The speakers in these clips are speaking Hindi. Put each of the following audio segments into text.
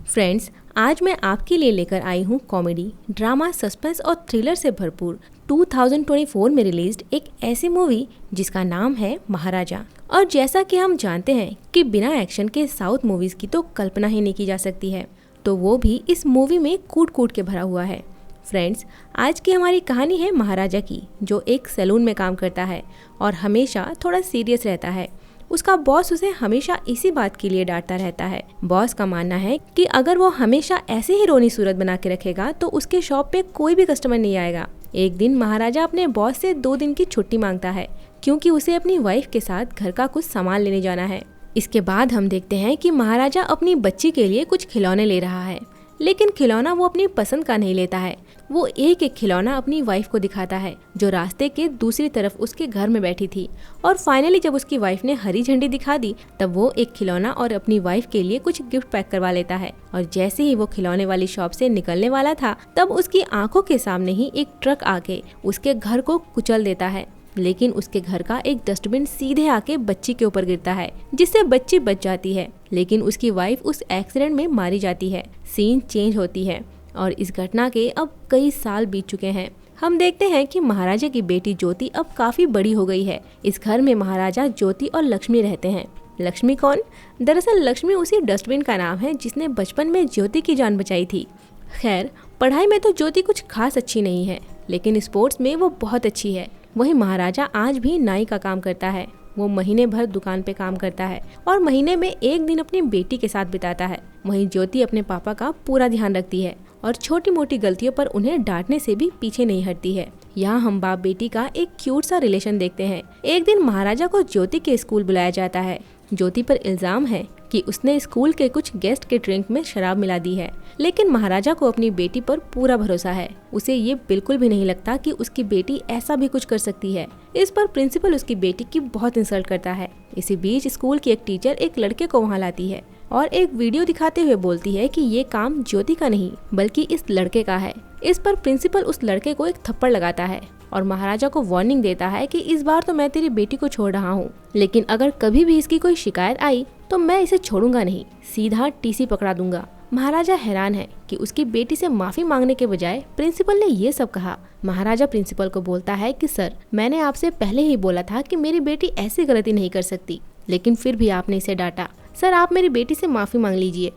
फ्रेंड्स, आज मैं आपके लिए लेकर आई हूँ कॉमेडी, ड्रामा, सस्पेंस और थ्रिलर से भरपूर 2024 में रिलीज्ड एक ऐसी मूवी जिसका नाम है महाराजा। और जैसा कि हम जानते हैं कि बिना एक्शन के साउथ मूवीज की तो कल्पना ही नहीं की जा सकती है, तो वो भी इस मूवी में कूट कूट के भरा हुआ है। फ्रेंड्स, आज की हमारी कहानी है महाराजा की, जो एक सैलून में काम करता है और हमेशा थोड़ा सीरियस रहता है। उसका बॉस उसे हमेशा इसी बात के लिए डांटता रहता है। बॉस का मानना है कि अगर वो हमेशा ऐसे ही रोनी सूरत बना के रखेगा तो उसके शॉप पे कोई भी कस्टमर नहीं आएगा। एक दिन महाराजा अपने बॉस से 2 दिन की छुट्टी मांगता है क्योंकि उसे अपनी वाइफ के साथ घर का कुछ सामान लेने जाना है। इसके बाद हम देखते हैं कि महाराजा अपनी बच्ची के लिए कुछ खिलौने ले रहा है, लेकिन खिलौना वो अपनी पसंद का नहीं लेता है। वो एक एक खिलौना अपनी वाइफ को दिखाता है जो रास्ते के दूसरी तरफ उसके घर में बैठी थी। और फाइनली जब उसकी वाइफ ने हरी झंडी दिखा दी तब वो एक खिलौना और अपनी वाइफ के लिए कुछ गिफ्ट पैक करवा लेता है। और जैसे ही वो खिलौने वाली शॉप से निकलने वाला था तब उसकी आंखों के सामने ही एक ट्रक आके उसके घर को कुचल देता है, लेकिन उसके घर का एक डस्टबिन सीधे आके बच्ची के ऊपर गिरता है जिससे बच्ची बच जाती है, लेकिन उसकी वाइफ उस एक्सीडेंट में मारी जाती है। सीन चेंज होती है और इस घटना के अब कई साल बीत चुके हैं। हम देखते हैं कि महाराजा की बेटी ज्योति अब काफी बड़ी हो गई है। इस घर में महाराजा, ज्योति और लक्ष्मी रहते हैं। लक्ष्मी कौन? दरअसल लक्ष्मी उसी डस्टबिन का नाम है जिसने बचपन में ज्योति की जान बचाई थी। खैर, पढ़ाई में तो ज्योति कुछ खास अच्छी नहीं है, लेकिन स्पोर्ट्स में वो बहुत अच्छी है। वही महाराजा आज भी नाई का काम करता है। वो महीने भर दुकान पे काम करता है और महीने में एक दिन अपनी बेटी के साथ बिताता है। वहीं ज्योति अपने पापा का पूरा ध्यान रखती है और छोटी मोटी गलतियों पर उन्हें डांटने से भी पीछे नहीं हटती है। यहाँ हम बाप बेटी का एक क्यूट सा रिलेशन देखते हैं। एक दिन महाराजा को ज्योति के स्कूल बुलाया जाता है। ज्योति पर इल्जाम है कि उसने स्कूल के कुछ गेस्ट के ड्रिंक में शराब मिला दी है, लेकिन महाराजा को अपनी बेटी पर पूरा भरोसा है। उसे ये बिल्कुल भी नहीं लगता कि उसकी बेटी ऐसा भी कुछ कर सकती है। इस पर प्रिंसिपल उसकी बेटी की बहुत इंसल्ट करता है। इसी बीच स्कूल की एक टीचर एक लड़के को वहाँ लाती है और एक वीडियो दिखाते हुए बोलती है कि ये काम ज्योति का नहीं बल्कि इस लड़के का है। इस पर प्रिंसिपल उस लड़के को एक थप्पड़ लगाता है और महाराजा को वार्निंग देता है कि इस बार तो मैं तेरी बेटी को छोड़ रहा हूँ, लेकिन अगर कभी भी इसकी कोई शिकायत आई तो मैं इसे छोड़ूंगा नहीं, सीधा टीसी पकड़ा दूंगा। महाराजा हैरान है कि उसकी बेटी से माफी मांगने के बजाय प्रिंसिपल ने ये सब कहा। महाराजा प्रिंसिपल को बोलता है कि सर, मैंने आपसे पहले ही बोला था कि मेरी बेटी ऐसी गलती नहीं कर सकती, लेकिन फिर भी आपने इसे डांटा। सर, आप मेरी बेटी से माफी मांग लीजिए।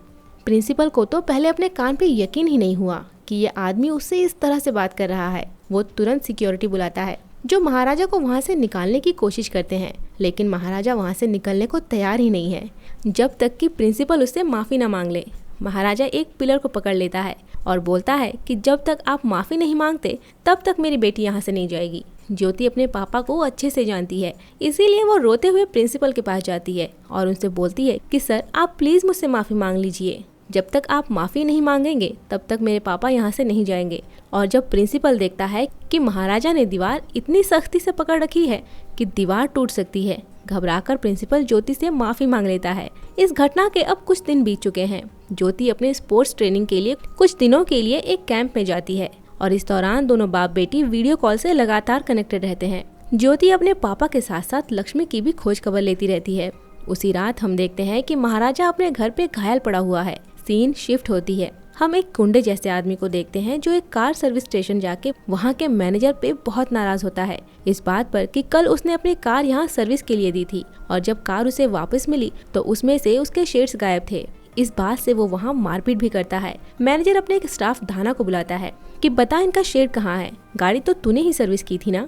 प्रिंसिपल को तो पहले अपने कान पे यकीन ही नहीं हुआ कि ये आदमी उससे इस तरह से बात कर रहा है। वो तुरंत सिक्योरिटी बुलाता है जो महाराजा को वहाँ से निकालने की कोशिश करते हैं, लेकिन महाराजा वहाँ से निकलने को तैयार ही नहीं है जब तक कि प्रिंसिपल उससे माफी न मांग ले। महाराजा एक पिलर को पकड़ लेता है और बोलता है कि जब तक आप माफी नहीं मांगते तब तक मेरी बेटी यहाँ से नहीं जाएगी। ज्योति अपने पापा को अच्छे से जानती है, इसीलिए वो रोते हुए प्रिंसिपल के पास जाती है और उनसे बोलती है कि सर, आप प्लीज मुझसे माफी मांग लीजिए। जब तक आप माफी नहीं मांगेंगे तब तक मेरे पापा यहाँ से नहीं जाएंगे। और जब प्रिंसिपल देखता है कि महाराजा ने दीवार इतनी सख्ती से पकड़ रखी है कि दीवार टूट सकती है, घबराकर प्रिंसिपल ज्योति से माफी मांग लेता है। इस घटना के अब कुछ दिन बीत चुके हैं। ज्योति अपने स्पोर्ट्स ट्रेनिंग के लिए कुछ दिनों के लिए एक कैंप में जाती है और इस दौरान दोनों बाप बेटी वीडियो कॉल से लगातार कनेक्टेड रहते हैं। ज्योति अपने पापा के साथ साथ लक्ष्मी की भी खोज खबर लेती रहती है। उसी रात हम देखते हैं कि महाराजा अपने घर पे घायल पड़ा हुआ है। सीन शिफ्ट होती है। हम एक गुंडे जैसे आदमी को देखते हैं जो एक कार सर्विस स्टेशन जाके वहाँ के मैनेजर पे बहुत नाराज होता है इस बात पर कि कल उसने अपनी कार यहाँ सर्विस के लिए दी थी और जब कार उसे वापस मिली तो उसमें से उसके शेड्स गायब थे। इस बात से वो वहाँ मारपीट भी करता है। मैनेजर अपने एक स्टाफ धाना को बुलाता है कि बता इनका शेड कहाँ है, गाड़ी तो तूने ही सर्विस की थी ना।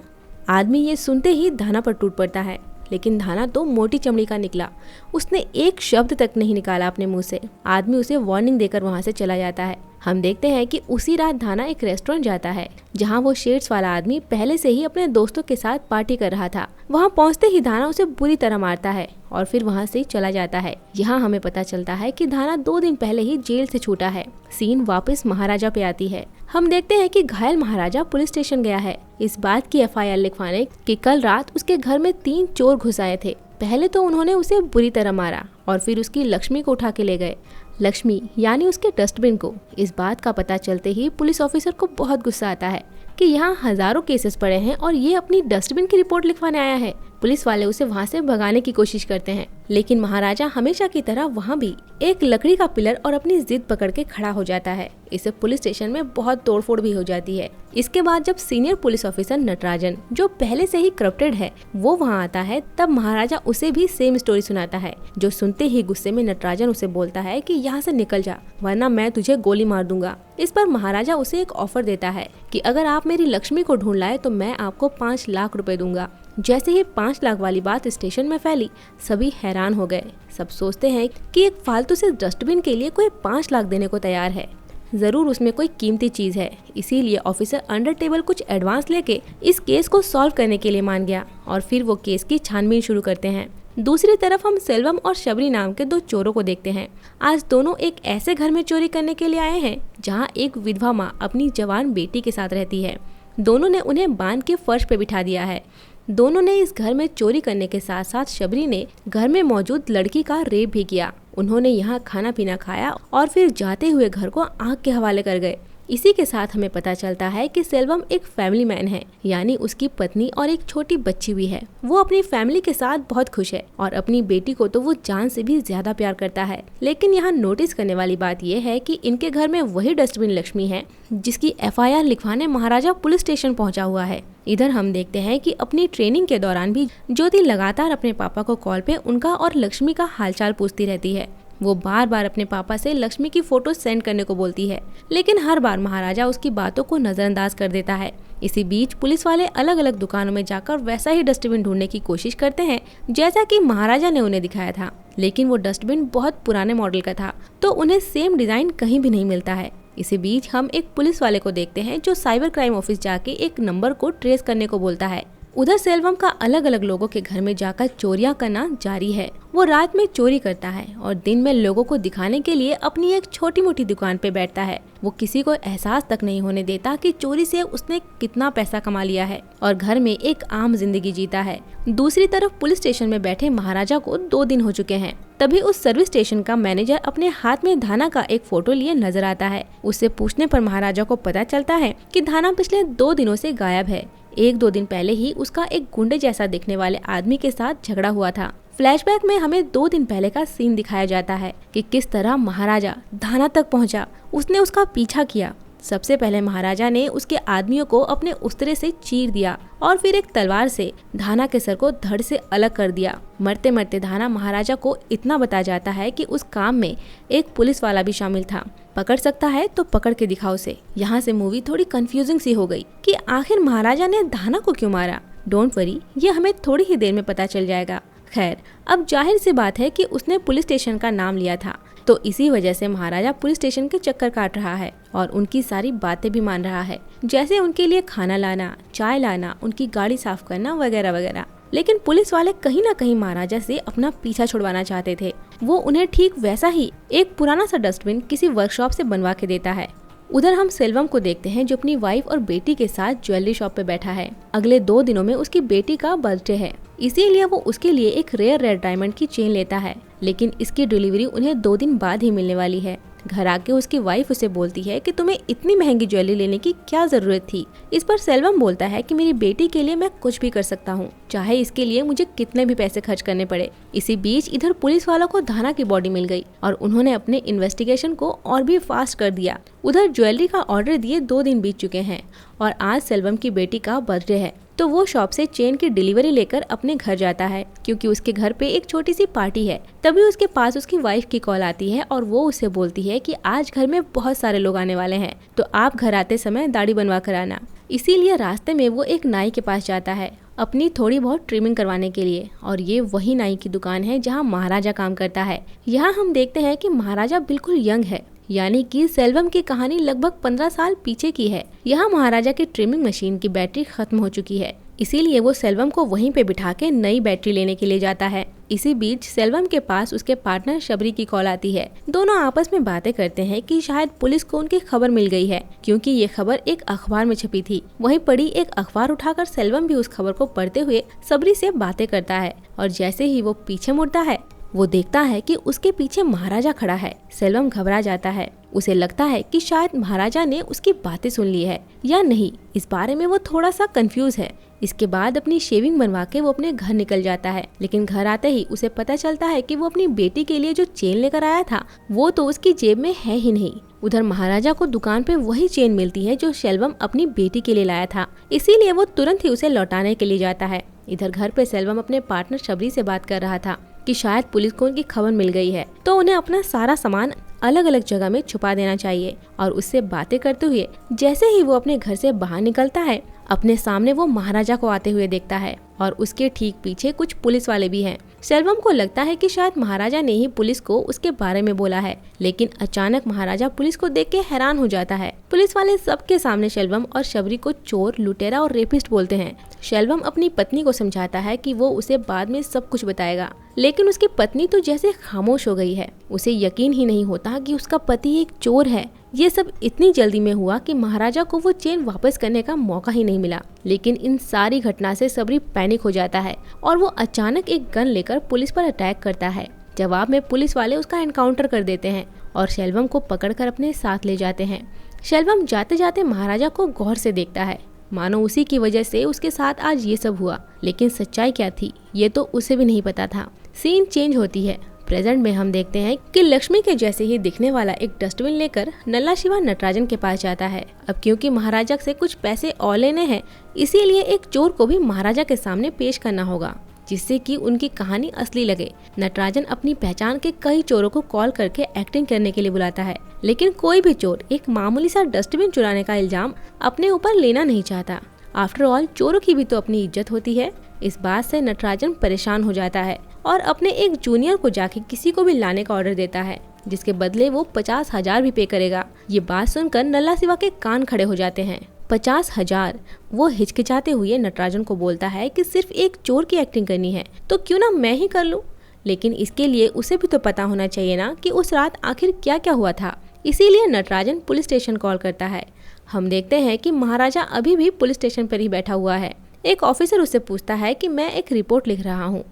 आदमी ये सुनते ही धाना पर टूट पड़ता है, लेकिन धाना तो मोटी चमड़ी का निकला। उसने एक शब्द तक नहीं निकाला अपने मुंह से। आदमी उसे वार्निंग देकर वहां से चला जाता है। हम देखते हैं कि उसी रात धाना एक रेस्टोरेंट जाता है जहां वो शेड्स वाला आदमी पहले से ही अपने दोस्तों के साथ पार्टी कर रहा था। वहां पहुंचते ही धाना उसे बुरी तरह मारता है और फिर वहां से चला जाता है। यहाँ हमें पता चलता है कि धाना 2 दिन पहले ही जेल से छूटा है। सीन वापस महाराजा पे आती है। हम देखते हैं कि घायल महाराजा पुलिस स्टेशन गया है इस बात की FIR लिखवाने कि कल रात उसके घर में 3 चोर घुस आए थे। पहले तो उन्होंने उसे बुरी तरह मारा और फिर उसकी लक्ष्मी को उठा के ले गए। लक्ष्मी यानी उसके डस्टबिन को। इस बात का पता चलते ही पुलिस ऑफिसर को बहुत गुस्सा आता है कि यहाँ हजारों केसेस पड़े हैं और ये अपनी डस्टबिन की रिपोर्ट लिखवाने आया है। पुलिस वाले उसे वहाँ से भगाने की कोशिश करते हैं, लेकिन महाराजा हमेशा की तरह वहाँ भी एक लकड़ी का पिलर और अपनी जिद पकड़ के खड़ा हो जाता है। इससे पुलिस स्टेशन में बहुत तोड़फोड़ भी हो जाती है। इसके बाद जब सीनियर पुलिस ऑफिसर नटराजन, जो पहले से ही करप्टेड है, वो वहाँ आता है, तब महाराजा उसे भी सेम स्टोरी सुनाता है। जो सुनते ही गुस्से में नटराजन उसे बोलता है कि यहाँ से निकल जा, वरना मैं तुझे गोली मार दूंगा। इस पर महाराजा उसे एक ऑफर देता है कि अगर आप मेरी लक्ष्मी को ढूंढ लाए तो मैं आपको 5 लाख रुपए दूंगा। जैसे ही 5 लाख वाली बात स्टेशन में फैली, सभी हैरान हो गए। सब सोचते हैं कि एक फालतू से डस्टबिन के लिए कोई 5 लाख देने को तैयार है, जरूर उसमें कोई कीमती चीज है। इसीलिए ऑफिसर अंडर टेबल कुछ एडवांस लेके इस केस को सॉल्व करने के लिए मान गया और फिर वो केस की छानबीन शुरू करते हैं। दूसरी तरफ हम सेल्वम और शबरी नाम के 2 चोरों को देखते हैं। आज दोनों एक ऐसे घर में चोरी करने के लिए आए हैं जहां एक विधवा माँ अपनी जवान बेटी के साथ रहती है। दोनों ने उन्हें बांध के फर्श पे बिठा दिया है। दोनों ने इस घर में चोरी करने के साथ साथ शबरी ने घर में मौजूद लड़की का रेप भी किया। उन्होंने यहाँ खाना पीना खाया और फिर जाते हुए घर को आग के हवाले कर गए। इसी के साथ हमें पता चलता है कि सेल्वम एक फैमिली मैन है, यानी उसकी पत्नी और एक छोटी बच्ची भी है। वो अपनी फैमिली के साथ बहुत खुश है और अपनी बेटी को तो वो जान से भी ज्यादा प्यार करता है। लेकिन यहाँ नोटिस करने वाली बात यह है कि इनके घर में वही डस्टबिन लक्ष्मी है जिसकी FIR लिखवाने महाराजा पुलिस स्टेशन पहुँचा हुआ है। इधर हम देखते हैं कि अपनी ट्रेनिंग के दौरान भी ज्योति लगातार अपने पापा को कॉल पे उनका और लक्ष्मी का हालचाल पूछती रहती है। वो बार बार अपने पापा से लक्ष्मी की फोटो सेंड करने को बोलती है, लेकिन हर बार महाराजा उसकी बातों को नजरअंदाज कर देता है। इसी बीच पुलिस वाले अलग अलग दुकानों में जाकर वैसा ही डस्टबिन ढूंढने की कोशिश करते हैं जैसा कि महाराजा ने उन्हें दिखाया था, लेकिन वो डस्टबिन बहुत पुराने मॉडल का था, तो उन्हें सेम डिजाइन कहीं भी नहीं मिलता है। इसी बीच हम एक पुलिस वाले को देखते हैं जो साइबर क्राइम ऑफिस जाके एक नंबर को ट्रेस करने को बोलता है। उधर सेल्वम का अलग अलग लोगों के घर में जाकर चोरियां करना जारी है। वो रात में चोरी करता है और दिन में लोगों को दिखाने के लिए अपनी एक छोटी मोटी दुकान पे बैठता है। वो किसी को एहसास तक नहीं होने देता कि चोरी से उसने कितना पैसा कमा लिया है और घर में एक आम जिंदगी जीता है। दूसरी तरफ पुलिस स्टेशन में बैठे महाराजा को 2 दिन हो चुके हैं। तभी उस सर्विस स्टेशन का मैनेजर अपने हाथ में धाना का एक फोटो लिए नजर आता है। उससे पूछने पर महाराजा को पता चलता है कि धाना पिछले 2 दिनों से गायब है। 1-2 दिन पहले ही उसका एक गुंडे जैसा दिखने वाले आदमी के साथ झगड़ा हुआ था। फ्लैशबैक में हमें 2 दिन पहले का सीन दिखाया जाता है कि किस तरह महाराजा धाना तक पहुंचा। उसने उसका पीछा किया। सबसे पहले महाराजा ने उसके आदमियों को अपने उस्तरे से चीर दिया और फिर एक तलवार से धाना के सर को धड़ से अलग कर दिया। मरते मरते धाना महाराजा को इतना बता जाता है कि उस काम में एक पुलिस वाला भी शामिल था। पकड़ सकता है तो पकड़ के दिखाओ उसे। यहाँ से मूवी थोड़ी कंफ्यूजिंग सी हो गई कि आखिर महाराजा ने धाना को क्यों मारा। डोंट वरी, ये हमें थोड़ी ही देर में पता चल जाएगा। खैर, अब जाहिर सी बात है कि उसने पुलिस स्टेशन का नाम लिया था, तो इसी वजह से महाराजा पुलिस स्टेशन के चक्कर काट रहा है और उनकी सारी बातें भी मान रहा है, जैसे उनके लिए खाना लाना, चाय लाना, उनकी गाड़ी साफ करना वगैरह वगैरह। लेकिन पुलिस वाले कहीं ना कहीं महाराजा से अपना पीछा छुड़वाना चाहते थे। वो उन्हें ठीक वैसा ही एक पुराना सा डस्टबिन किसी वर्कशॉप से बनवा के देता है। उधर हम सेल्वम को देखते हैं जो अपनी वाइफ और बेटी के साथ ज्वेलरी शॉप पे बैठा है। अगले 2 दिनों में उसकी बेटी का बर्थडे है, इसीलिए वो उसके लिए एक रेड डायमंड की चेन लेता है, लेकिन इसकी डिलीवरी उन्हें 2 दिन बाद ही मिलने वाली है। घर आके उसकी वाइफ उसे बोलती है कि तुम्हें इतनी महंगी ज्वेलरी लेने की क्या जरूरत थी। इस पर सेल्वम बोलता है कि मेरी बेटी के लिए मैं कुछ भी कर सकता हूँ, चाहे इसके लिए मुझे कितने भी पैसे खर्च करने पड़े। इसी बीच इधर पुलिस वालों को धाना की बॉडी मिल गई और उन्होंने अपने इन्वेस्टिगेशन को और भी फास्ट कर दिया। उधर ज्वेलरी का ऑर्डर दिए 2 दिन बीत चुके हैं और आज सेल्वम की बेटी का बर्थडे है, तो वो शॉप से चेन की डिलीवरी लेकर अपने घर जाता है क्योंकि उसके घर पे एक छोटी सी पार्टी है। तभी उसके पास उसकी वाइफ की कॉल आती है और वो उसे बोलती है कि आज घर में बहुत सारे लोग आने वाले हैं, तो आप घर आते समय दाढ़ी बनवा कर आना। इसीलिए रास्ते में वो एक नाई के पास जाता है अपनी थोड़ी बहुत ट्रिमिंग करवाने के लिए, और ये वही नाई की दुकान है जहाँ महाराजा काम करता है। यहाँ हम देखते हैं कि महाराजा बिल्कुल यंग है, यानी कि सेल्वम की कहानी लगभग 15 साल पीछे की है। यहाँ महाराजा की ट्रिमिंग मशीन की बैटरी खत्म हो चुकी है, इसीलिए वो सेल्वम को वहीं पे बिठा के नई बैटरी लेने के लिए जाता है। इसी बीच सेल्वम के पास उसके पार्टनर शबरी की कॉल आती है। दोनों आपस में बातें करते हैं कि शायद पुलिस को उनकी खबर मिल गई है, क्योंकि ये खबर एक अखबार में छपी थी। वहीं पड़ी एक अखबार उठाकर सेल्वम भी उस खबर को पढ़ते हुए शबरी से बातें करता है, और जैसे ही वो पीछे मुड़ता है वो देखता है कि उसके पीछे महाराजा खड़ा है। सेल्वम घबरा जाता है। उसे लगता है कि शायद महाराजा ने उसकी बातें सुन ली है या नहीं, इस बारे में वो थोड़ा सा कंफ्यूज है। इसके बाद अपनी शेविंग बनवा के वो अपने घर निकल जाता है, लेकिन घर आते ही उसे पता चलता है कि वो अपनी बेटी के लिए जो चेन लेकर आया था वो तो उसकी जेब में है ही नहीं। उधर महाराजा को दुकान पे वही चेन मिलती है जो सेल्वम अपनी बेटी के लिए लाया था, इसीलिए वो तुरंत ही उसे लौटाने के लिए जाता है। इधर घर पे सेल्वम अपने पार्टनर शबरी से बात कर रहा था कि शायद पुलिस को उनकी खबर मिल गई है, तो उन्हें अपना सारा सामान अलग अलग जगह में छुपा देना चाहिए। और उससे बातें करते हुए जैसे ही वो अपने घर से बाहर निकलता है, अपने सामने वो महाराजा को आते हुए देखता है और उसके ठीक पीछे कुछ पुलिस वाले भी हैं। सेल्वम को लगता है कि शायद महाराजा ने ही पुलिस को उसके बारे में बोला है, लेकिन अचानक महाराजा पुलिस को देख के हैरान हो जाता है। पुलिस वाले सबके सामने सेल्वम और शबरी को चोर, लुटेरा और रेपिस्ट बोलते हैं। सेल्वम अपनी पत्नी को समझाता है कि वो उसे बाद में सब कुछ बताएगा, लेकिन उसकी पत्नी तो जैसे खामोश हो गई है। उसे यकीन ही नहीं होता कि उसका पति एक चोर है। ये सब इतनी जल्दी में हुआ कि महाराजा को वो चेन वापस करने का मौका ही नहीं मिला। लेकिन इन सारी घटना से सबरी पैनिक हो जाता है और वो अचानक एक गन लेकर पुलिस पर अटैक करता है। जवाब में पुलिस वाले उसका एनकाउंटर कर देते हैं और सेल्वम को पकड़कर अपने साथ ले जाते हैं। सेल्वम जाते जाते महाराजा को गौर से देखता है, मानो उसी की वजह से उसके साथ आज ये सब हुआ। लेकिन सच्चाई क्या थी ये तो उसे भी नहीं पता था। सीन चेंज होती है। प्रेजेंट में हम देखते हैं कि लक्ष्मी के जैसे ही दिखने वाला एक डस्टबिन लेकर नल्ला शिवा नटराजन के पास जाता है। अब क्योंकि महाराजा से कुछ पैसे और लेने हैं, इसीलिए एक चोर को भी महाराजा के सामने पेश करना होगा, जिससे कि उनकी कहानी असली लगे। नटराजन अपनी पहचान के कई चोरों को कॉल करके एक्टिंग करने के लिए बुलाता है, लेकिन कोई भी चोर एक मामूली सा डस्टबिन चुराने का इल्जाम अपने ऊपर लेना नहीं चाहता। आफ्टर ऑल चोरों की भी तो अपनी इज्जत होती है। इस बात से नटराजन परेशान हो जाता है और अपने एक जूनियर को जाके किसी को भी लाने का ऑर्डर देता है, जिसके बदले वो 50,000 भी पे करेगा। ये बात सुनकर नल्ला शिवा के कान खड़े हो जाते हैं। 50,000? वो हिचकिचाते हुए नटराजन को बोलता है कि सिर्फ एक चोर की एक्टिंग करनी है तो क्यों ना मैं ही कर लूं। लेकिन इसके लिए उसे भी तो पता होना चाहिए ना कि उस रात आखिर क्या क्या हुआ था। इसीलिए नटराजन पुलिस स्टेशन कॉल करता है। हम देखते हैं कि महाराजा अभी भी पुलिस स्टेशन पर ही बैठा हुआ है। एक ऑफिसर उससे पूछता है कि मैं एक रिपोर्ट लिख रहा हूँ,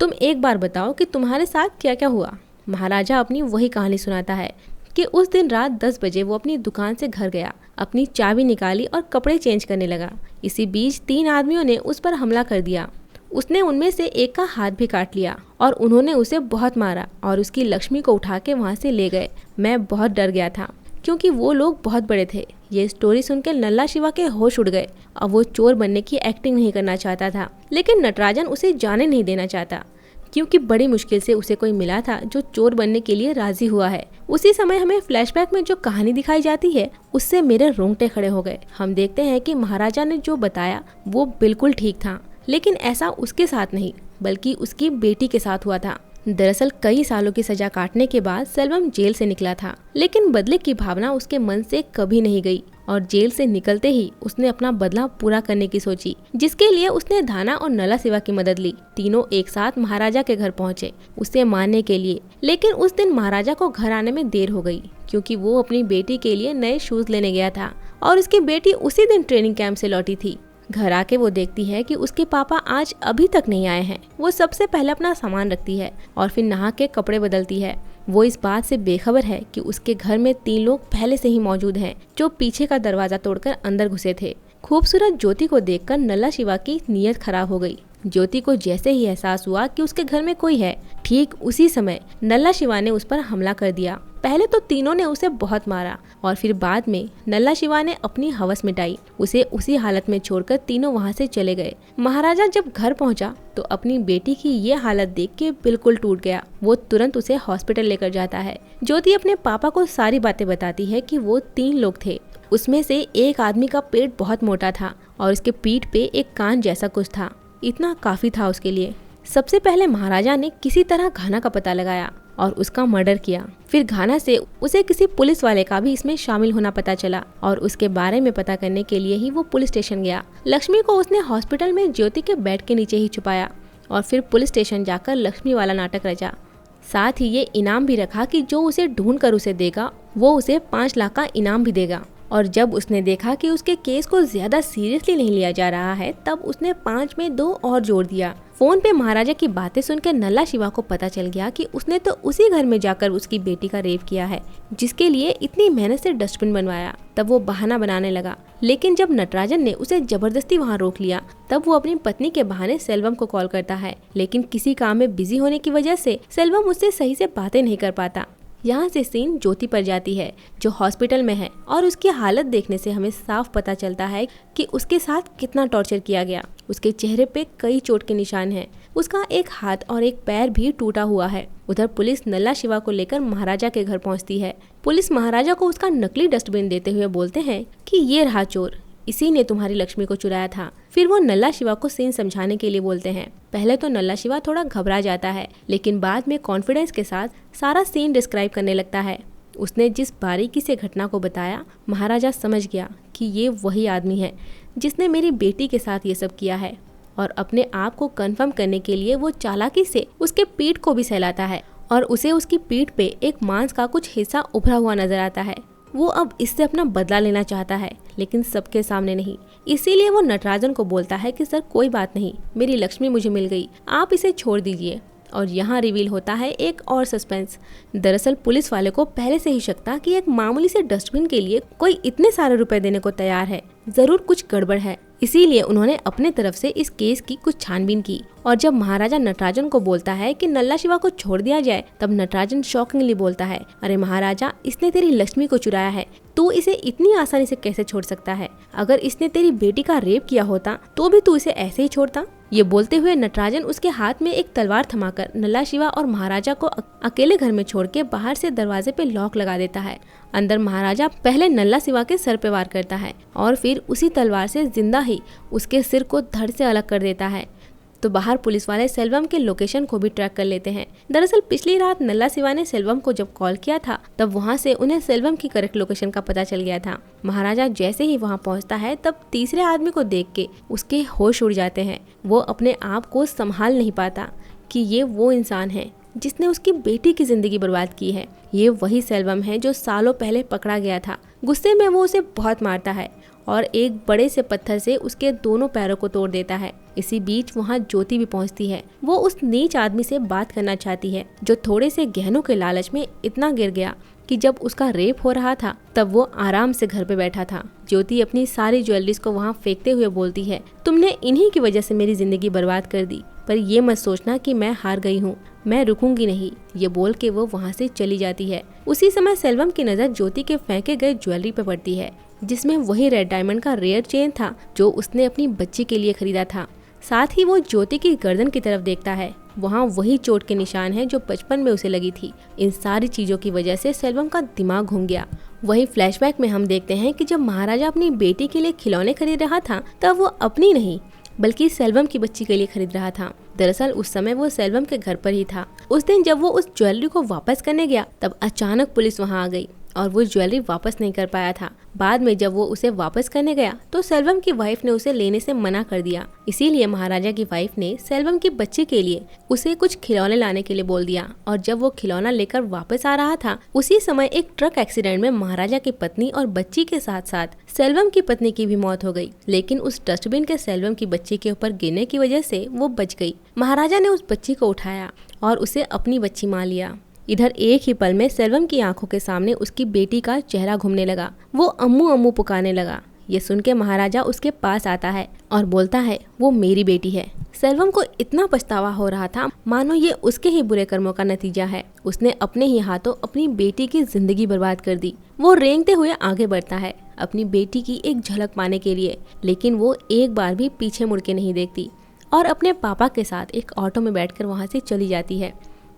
तुम एक बार बताओ कि तुम्हारे साथ क्या क्या हुआ। महाराजा अपनी वही कहानी सुनाता है कि उस दिन रात 10 बजे वो अपनी दुकान से घर गया, अपनी चाबी निकाली और कपड़े चेंज करने लगा। इसी बीच 3 आदमियों ने उस पर हमला कर दिया। उसने उनमें से एक का हाथ भी काट लिया और उन्होंने उसे बहुत मारा और उसकी लक्ष्मी को उठा के वहाँ से ले गए। मैं बहुत डर गया था क्योंकि वो लोग बहुत बड़े थे। ये स्टोरी सुनकर नल्ला शिवा के होश उड़ गए और वो चोर बनने की एक्टिंग नहीं करना चाहता था, लेकिन नटराजन उसे जाने नहीं देना चाहता क्योंकि बड़ी मुश्किल से उसे कोई मिला था जो चोर बनने के लिए राजी हुआ है। उसी समय हमें फ्लैशबैक में जो कहानी दिखाई जाती है उससे मेरे रोंगटे खड़े हो गए। हम देखते हैं कि महाराजा ने जो बताया वो बिल्कुल ठीक था, लेकिन ऐसा उसके साथ नहीं बल्कि उसकी बेटी के साथ हुआ था। दरअसल कई सालों की सजा काटने के बाद सेल्वम जेल से निकला था, लेकिन बदले की भावना उसके मन से कभी नहीं गई और जेल से निकलते ही उसने अपना बदला पूरा करने की सोची, जिसके लिए उसने धाना और नल्ला शिवा की मदद ली। तीनों एक साथ महाराजा के घर पहुंचे उसे मारने के लिए, लेकिन उस दिन महाराजा को घर आने में देर हो गई क्योंकि वो अपनी बेटी के लिए नए शूज लेने गया था और उसकी बेटी उसी दिन ट्रेनिंग कैंप से लौटी थी। घर आके वो देखती है कि उसके पापा आज अभी तक नहीं आए हैं। वो सबसे पहले अपना सामान रखती है और फिर नहा के कपड़े बदलती है। वो इस बात से बेखबर है कि उसके घर में 3 लोग पहले से ही मौजूद हैं जो पीछे का दरवाजा तोड़कर अंदर घुसे थे। खूबसूरत ज्योति को देखकर नल्ला शिवा की नीयत खराब हो गई। ज्योति को जैसे ही एहसास हुआ कि उसके घर में कोई है, ठीक उसी समय नल्ला शिवा ने उस पर हमला कर दिया। पहले तो तीनों ने उसे बहुत मारा और फिर बाद में नल्ला शिवा ने अपनी हवस मिटाई। उसे उसी हालत में छोड़कर तीनों वहां से चले गए। महाराजा जब घर पहुंचा तो अपनी बेटी की ये हालत देख के बिल्कुल टूट गया। वो तुरंत उसे हॉस्पिटल लेकर जाता है। ज्योति अपने पापा को सारी बातें बताती है कि वो 3 लोग थे। उसमें से एक आदमी का पेट बहुत मोटा था और उसके पीठ पे एक कान जैसा कुछ था। इतना काफी था उसके लिए। सबसे पहले महाराजा ने किसी तरह घाना का पता लगाया और उसका मर्डर किया। फिर घाना से उसे किसी पुलिस वाले का भी इसमें शामिल होना पता चला और उसके बारे में पता करने के लिए ही वो पुलिस स्टेशन गया। लक्ष्मी को उसने हॉस्पिटल में ज्योति के बेड के नीचे ही छुपाया और फिर पुलिस स्टेशन जाकर लक्ष्मी वाला नाटक रचा। साथ ही ये इनाम भी रखा कि जो उसे ढूंढ कर उसे देगा वो उसे 5 लाख का इनाम भी देगा। और जब उसने देखा कि उसके केस को ज्यादा सीरियसली नहीं लिया जा रहा है, तब उसने 5 में 2 और जोड़ दिया। फोन पे महाराजा की बातें सुनकर नल्ला शिवा को पता चल गया कि उसने तो उसी घर में जाकर उसकी बेटी का रेप किया है जिसके लिए इतनी मेहनत से डस्टबिन बनवाया। तब वो बहाना बनाने लगा, लेकिन जब नटराजन ने उसे जबरदस्ती वहाँ रोक लिया तब वो अपनी पत्नी के बहाने सेल्वम को कॉल करता है, लेकिन किसी काम में बिजी होने की वजह से सेल्वम उससे सही से बातें नहीं कर पाता। यहाँ से सीन ज्योति पर जाती है जो हॉस्पिटल में है और उसकी हालत देखने से हमें साफ पता चलता है कि उसके साथ कितना टॉर्चर किया गया। उसके चेहरे पे कई चोट के निशान हैं। उसका एक हाथ और एक पैर भी टूटा हुआ है। उधर पुलिस नल्ला शिवा को लेकर महाराजा के घर पहुंचती है। पुलिस महाराजा को उसका नकली डस्टबिन देते हुए बोलते हैं कि ये रहा चोर, इसी ने तुम्हारी लक्ष्मी को चुराया था। फिर वो नल्ला शिवा को सीन समझाने के लिए बोलते हैं। पहले तो नल्ला शिवा थोड़ा घबरा जाता है, लेकिन बाद में कॉन्फिडेंस के साथ सारा सीन डिस्क्राइब करने लगता है। उसने जिस बारीकी से घटना को बताया, महाराजा समझ गया कि ये वही आदमी है जिसने मेरी बेटी के साथ ये सब किया है। और अपने आप को कंफर्म करने के लिए वो चालाकी से उसके पीठ को भी सहलाता है और उसे उसकी पीठ पे एक मांस का कुछ हिस्सा उभरा हुआ नजर आता है। वो अब इससे अपना बदला लेना चाहता है, लेकिन सबके सामने नहीं। इसीलिए वो नटराजन को बोलता है कि सर कोई बात नहीं, मेरी लक्ष्मी मुझे मिल गई, आप इसे छोड़ दीजिए। और यहाँ रिवील होता है एक और सस्पेंस। दरअसल पुलिस वाले को पहले से ही शक था कि एक मामूली से डस्टबिन के लिए कोई इतने सारे रुपए देने को तैयार है, जरूर कुछ गड़बड़ है। इसीलिए उन्होंने अपने तरफ से इस केस की कुछ छानबीन की। और जब महाराजा नटराजन को बोलता है कि नल्ला शिवा को छोड़ दिया जाए, तब नटराजन शॉकिंगली बोलता है, अरे महाराजा, इसने तेरी लक्ष्मी को चुराया है, तू इसे इतनी आसानी से कैसे छोड़ सकता है? अगर इसने तेरी बेटी का रेप किया होता तो भी तू इसे ऐसे ही छोड़ता? ये बोलते हुए नटराजन उसके हाथ में एक तलवार थमाकर नल्ला शिवा और महाराजा को अकेले घर में छोड़ के बाहर से दरवाजे पे लॉक लगा देता है। अंदर महाराजा पहले नल्ला शिवा के सर पे वार करता है और फिर उसी तलवार से जिंदा ही उसके सिर को धड़ से अलग कर देता है। तो बाहर पुलिस वाले सेल्वम के लोकेशन को भी ट्रैक कर लेते हैं। दरअसल पिछली रात नल्ला शिवा ने सेल्वम को जब कॉल किया था, तब वहां से उन्हें सेल्वम की करेक्ट लोकेशन का पता चल गया था। महाराजा जैसे ही वहां पहुंचता है, तब तीसरे आदमी को देख के उसके होश उड़ जाते हैं। वो अपने आप को संभाल नहीं पाता कि ये वो इंसान है जिसने उसकी बेटी की जिंदगी बर्बाद की है। ये वही सेल्वम है जो सालों पहले पकड़ा गया था। गुस्से में वो उसे बहुत मारता है और एक बड़े से पत्थर से उसके दोनों पैरों को तोड़ देता है। इसी बीच वहाँ ज्योति भी पहुँचती है। वो उस नीच आदमी से बात करना चाहती है जो थोड़े से गहनों के लालच में इतना गिर गया कि जब उसका रेप हो रहा था तब वो आराम से घर पे बैठा था। ज्योति अपनी सारी ज्वेलरीज को वहाँ फेंकते हुए बोलती है, तुमने इन्हीं की वजह से मेरी जिंदगी बर्बाद कर दी, पर ये मत सोचना कि मैं हार गई हूँ, मैं रुकूंगी नहीं। ये बोल के वो वहाँ से चली जाती है। उसी समय सेल्वम की नज़र ज्योति के फेंके गए ज्वेलरी पे पड़ती है, जिसमें वही रेड डायमंड का रेयर चेन था जो उसने अपनी बच्ची के लिए खरीदा था। साथ ही वो ज्योति की गर्दन की तरफ देखता है। वहाँ वही चोट के निशान हैं जो बचपन में उसे लगी थी। इन सारी चीजों की वजह से सेल्वम का दिमाग घूम गया। वही फ्लैशबैक में हम देखते हैं कि जब महाराजा अपनी बेटी के लिए खिलौने खरीद रहा था, तब वो अपनी नहीं बल्कि सेल्वम की बच्ची के लिए खरीद रहा था। दरअसल उस समय वो सेल्वम के घर पर ही था। उस दिन जब वो उस ज्वेलरी को वापस करने गया, तब अचानक पुलिस वहाँ आ गई और वो ज्वेलरी वापस नहीं कर पाया था। बाद में जब वो उसे वापस करने गया तो सेल्वम की वाइफ ने उसे लेने से मना कर दिया। इसीलिए महाराजा की वाइफ ने सेल्वम की बच्ची के लिए उसे कुछ खिलौने लाने के लिए बोल दिया। और जब वो खिलौना लेकर वापस आ रहा था, उसी समय एक ट्रक एक्सीडेंट में महाराजा की पत्नी और बच्ची के साथ साथ सेल्वम की पत्नी की भी मौत हो गई। लेकिन उस डस्टबिन के सेल्वम की बच्ची के ऊपर गिरने की वजह से वो बच गई। महाराजा ने उस बच्ची को उठाया और उसे अपनी बच्ची मान लिया। इधर एक ही पल में सेल्वम की आंखों के सामने उसकी बेटी का चेहरा घूमने लगा। वो अम्मू अम्मू पुकारने लगा। ये सुन के महाराजा उसके पास आता है और बोलता है, वो मेरी बेटी है। सेल्वम को इतना पछतावा हो रहा था मानो ये उसके ही बुरे कर्मों का नतीजा है। उसने अपने ही हाथों अपनी बेटी की जिंदगी बर्बाद कर दी। वो रेंगते हुए आगे बढ़ता है अपनी बेटी की एक झलक पाने के लिए, लेकिन वो एक बार भी पीछे मुड़ के नहीं देखती और अपने पापा के साथ एक ऑटो में बैठकर वहाँ से चली जाती है।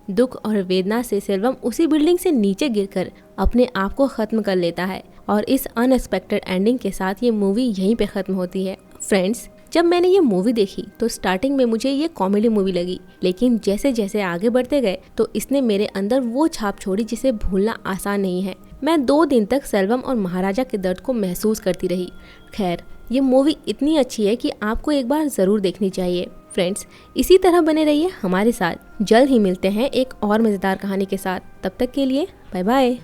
दुख और वेदना से सेल्वम उसी बिल्डिंग से नीचे गिरकर अपने आप को खत्म कर लेता है। और इस अनएक्सपेक्टेड एंडिंग के साथ ये मूवी यहीं पे खत्म होती है। फ्रेंड्स, जब मैंने ये मूवी देखी तो स्टार्टिंग में मुझे ये कॉमेडी मूवी लगी, लेकिन जैसे जैसे आगे बढ़ते गए तो इसने मेरे अंदर वो छाप छोड़ी जिसे भूलना आसान नहीं है। मैं 2 दिन तक सेल्वम और महाराजा के दर्द को महसूस करती रही। खैर, ये मूवी इतनी अच्छी है कि आपको एक बार ज़रूर देखनी चाहिए। फ्रेंड्स, इसी तरह बने रहिए हमारे साथ। जल्द ही मिलते हैं एक और मज़ेदार कहानी के साथ। तब तक के लिए बाय बाय।